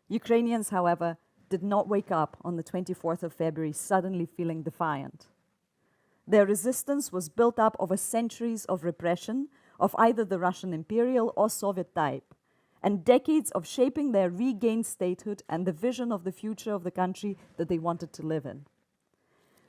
Ukrainians, however, did not wake up on the 24th of February suddenly feeling defiant. Their resistance was built up over centuries of repression of either the Russian imperial or Soviet type, and decades of shaping their regained statehood and the vision of the future of the country that they wanted to live in.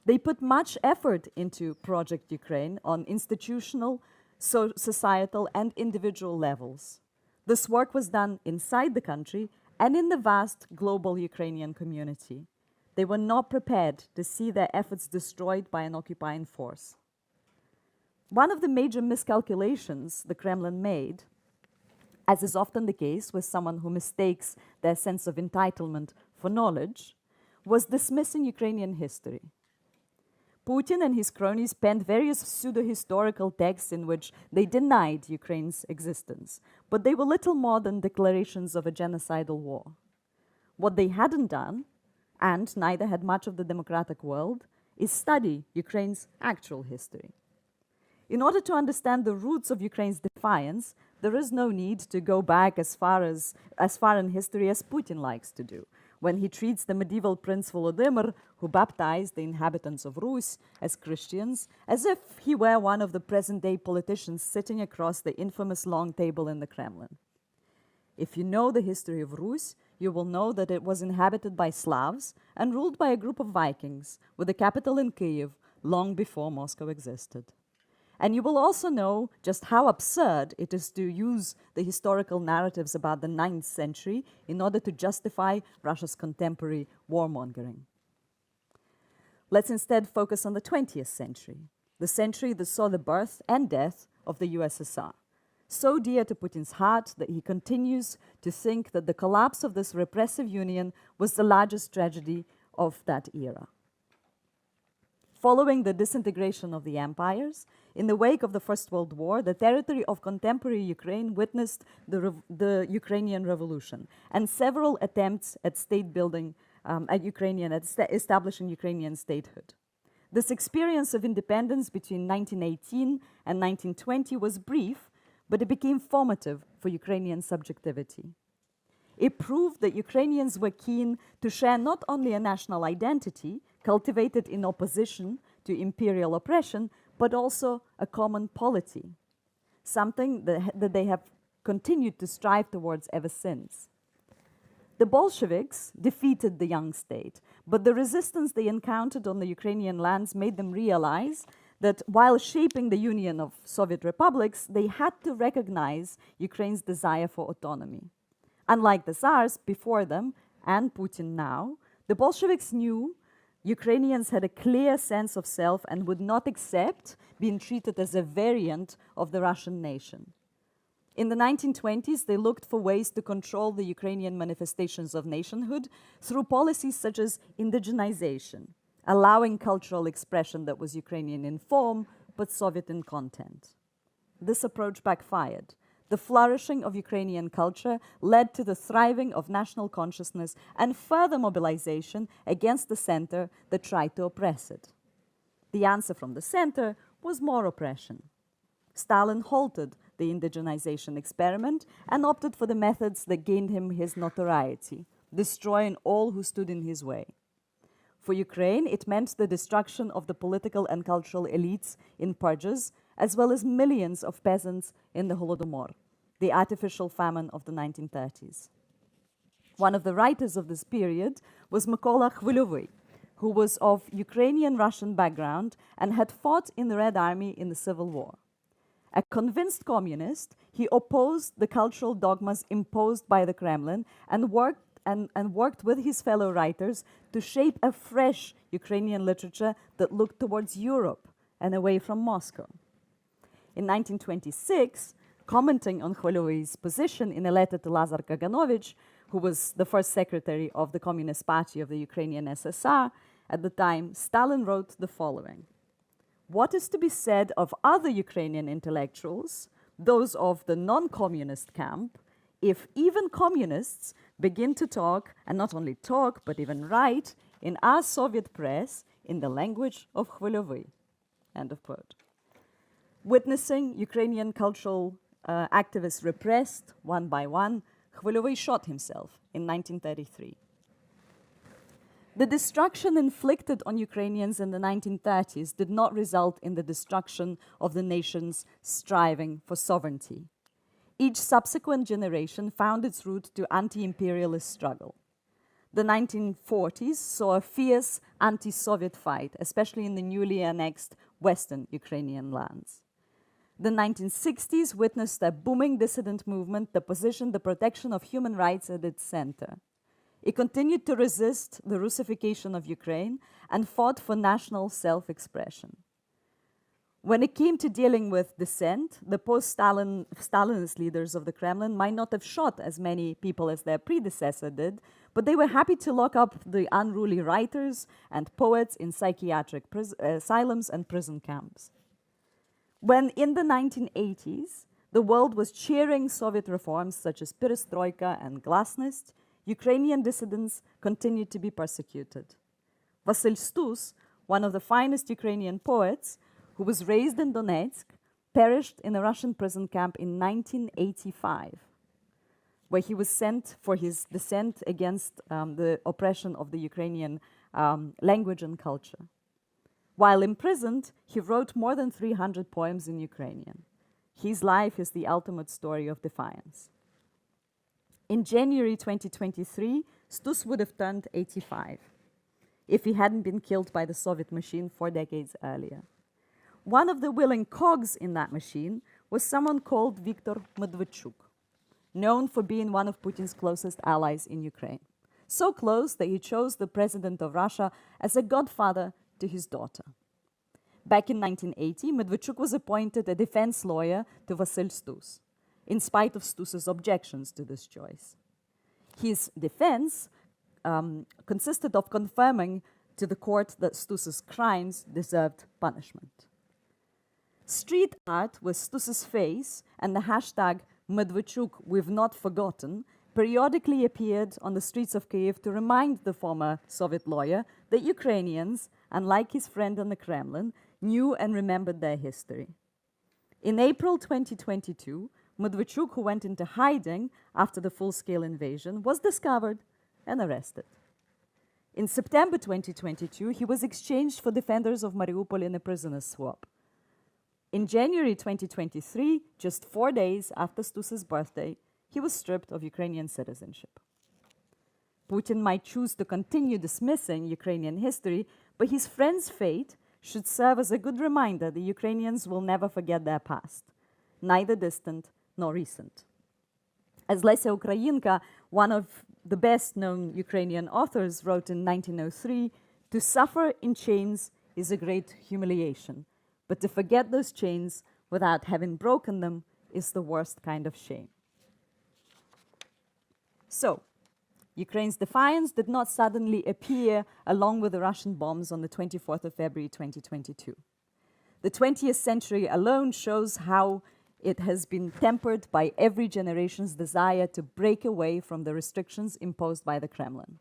They put much effort into Project Ukraine on institutional, societal, and individual levels. This work was done inside the country and in the vast global Ukrainian community. They were not prepared to see their efforts destroyed by an occupying force. One of the major miscalculations the Kremlin made, as is often the case with someone who mistakes their sense of entitlement for knowledge, was dismissing Ukrainian history. Putin and his cronies penned various pseudo-historical texts in which they denied Ukraine's existence, but they were little more than declarations of a genocidal war. What they hadn't done, and neither had much of the democratic world, is study Ukraine's actual history. In order to understand the roots of Ukraine's defiance, there is no need to go back as far in history as Putin likes to do, when he treats the medieval Prince Volodymyr, who baptized the inhabitants of Rus as Christians, as if he were one of the present-day politicians sitting across the infamous long table in the Kremlin. If you know the history of Rus, you will know that it was inhabited by Slavs and ruled by a group of Vikings, with the capital in Kyiv long before Moscow existed. And you will also know just how absurd it is to use the historical narratives about the 9th century in order to justify Russia's contemporary warmongering. Let's instead focus on the 20th century, the century that saw the birth and death of the USSR, so dear to Putin's heart that he continues to think that the collapse of this repressive union was the largest tragedy of that era. Following the disintegration of the empires, in the wake of the First World War, the territory of contemporary Ukraine witnessed the Ukrainian Revolution and several attempts at state building, establishing Ukrainian statehood. This experience of independence between 1918 and 1920 was brief, but it became formative for Ukrainian subjectivity. It proved that Ukrainians were keen to share not only a national identity, cultivated in opposition to imperial oppression, but also a common polity, something that they have continued to strive towards ever since. The Bolsheviks defeated the young state, but the resistance they encountered on the Ukrainian lands made them realize that while shaping the union of Soviet republics, they had to recognize Ukraine's desire for autonomy. Unlike the Tsars before them, and Putin now, the Bolsheviks knew Ukrainians had a clear sense of self and would not accept being treated as a variant of the Russian nation. In the 1920s, they looked for ways to control the Ukrainian manifestations of nationhood through policies such as indigenization, allowing cultural expression that was Ukrainian in form but Soviet in content. This approach backfired. The flourishing of Ukrainian culture led to the thriving of national consciousness and further mobilization against the center that tried to oppress it. The answer from the center was more oppression. Stalin halted the indigenization experiment and opted for the methods that gained him his notoriety, destroying all who stood in his way. For Ukraine, it meant the destruction of the political and cultural elites in purges, as well as millions of peasants in the Holodomor, the artificial famine of the 1930s. One of the writers of this period was Mykola Khvylovy, who was of Ukrainian-Russian background and had fought in the Red Army in the Civil War. A convinced communist, he opposed the cultural dogmas imposed by the Kremlin and worked with his fellow writers to shape a fresh Ukrainian literature that looked towards Europe and away from Moscow. In 1926, commenting on Khvylovy's position in a letter to Lazar Kaganovich, who was the first secretary of the Communist Party of the Ukrainian SSR at the time, Stalin wrote the following: "What is to be said of other Ukrainian intellectuals, those of the non-communist camp, if even communists begin to talk, and not only talk, but even write, in our Soviet press in the language of Khvylovy?" End of quote. Witnessing Ukrainian cultural activists repressed one by one, Khvelyovy shot himself in 1933. The destruction inflicted on Ukrainians in the 1930s did not result in the destruction of the nations striving for sovereignty. Each subsequent generation found its route to anti-imperialist struggle. The 1940s saw a fierce anti-Soviet fight, especially in the newly annexed Western Ukrainian lands. The 1960s witnessed a booming dissident movement that positioned the protection of human rights at its center. It continued to resist the Russification of Ukraine and fought for national self-expression. When it came to dealing with dissent, the post-Stalinist leaders of the Kremlin might not have shot as many people as their predecessor did, but they were happy to lock up the unruly writers and poets in psychiatric asylums and prison camps. When in the 1980s, the world was cheering Soviet reforms such as perestroika and glasnost, Ukrainian dissidents continued to be persecuted. Vasyl Stus, one of the finest Ukrainian poets, who was raised in Donetsk, perished in a Russian prison camp in 1985, where he was sent for his dissent against the oppression of the Ukrainian language and culture. While imprisoned, he wrote more than 300 poems in Ukrainian. His life is the ultimate story of defiance. In January 2023, Stus would have turned 85 if he hadn't been killed by the Soviet machine 4 decades earlier. One of the willing cogs in that machine was someone called Viktor Medvedchuk, known for being one of Putin's closest allies in Ukraine. So close that he chose the president of Russia as a godfather to his daughter. Back in 1980, Medvedchuk was appointed a defense lawyer to Vasyl Stus, in spite of Stus's objections to this choice. His defense consisted of confirming to the court that Stus's crimes deserved punishment. Street art with Stus's face and the hashtag Medvedchuk we've not forgotten periodically appeared on the streets of Kyiv to remind the former Soviet lawyer that Ukrainians, unlike his friend in the Kremlin, knew and remembered their history. In April 2022, Medvedchuk, who went into hiding after the full-scale invasion, was discovered and arrested. In September 2022, he was exchanged for defenders of Mariupol in a prisoner's swap. In January 2023, just 4 days after Stus's birthday, he was stripped of Ukrainian citizenship. Putin might choose to continue dismissing Ukrainian history, but his friend's fate should serve as a good reminder that Ukrainians will never forget their past, neither distant nor recent. As Lesya Ukrainka, one of the best-known Ukrainian authors, wrote in 1903, "To suffer in chains is a great humiliation, but to forget those chains without having broken them is the worst kind of shame." So, Ukraine's defiance did not suddenly appear along with the Russian bombs on the 24th of February 2022. The 20th century alone shows how it has been tempered by every generation's desire to break away from the restrictions imposed by the Kremlin.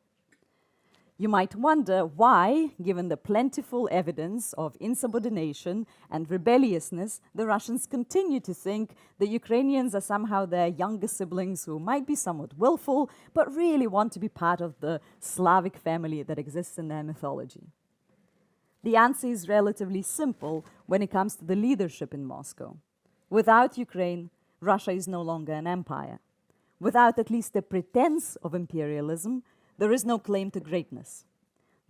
You might wonder why, given the plentiful evidence of insubordination and rebelliousness, the Russians continue to think the Ukrainians are somehow their younger siblings who might be somewhat willful, but really want to be part of the Slavic family that exists in their mythology. The answer is relatively simple when it comes to the leadership in Moscow. Without Ukraine, Russia is no longer an empire. Without at least a pretense of imperialism, there is no claim to greatness.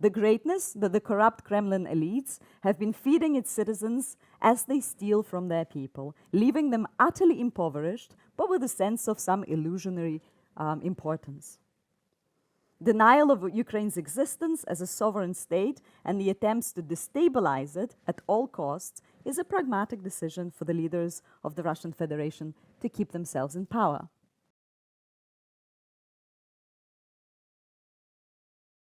The greatness that the corrupt Kremlin elites have been feeding its citizens as they steal from their people, leaving them utterly impoverished, but with a sense of some illusionary importance. Denial of Ukraine's existence as a sovereign state and the attempts to destabilize it at all costs is a pragmatic decision for the leaders of the Russian Federation to keep themselves in power.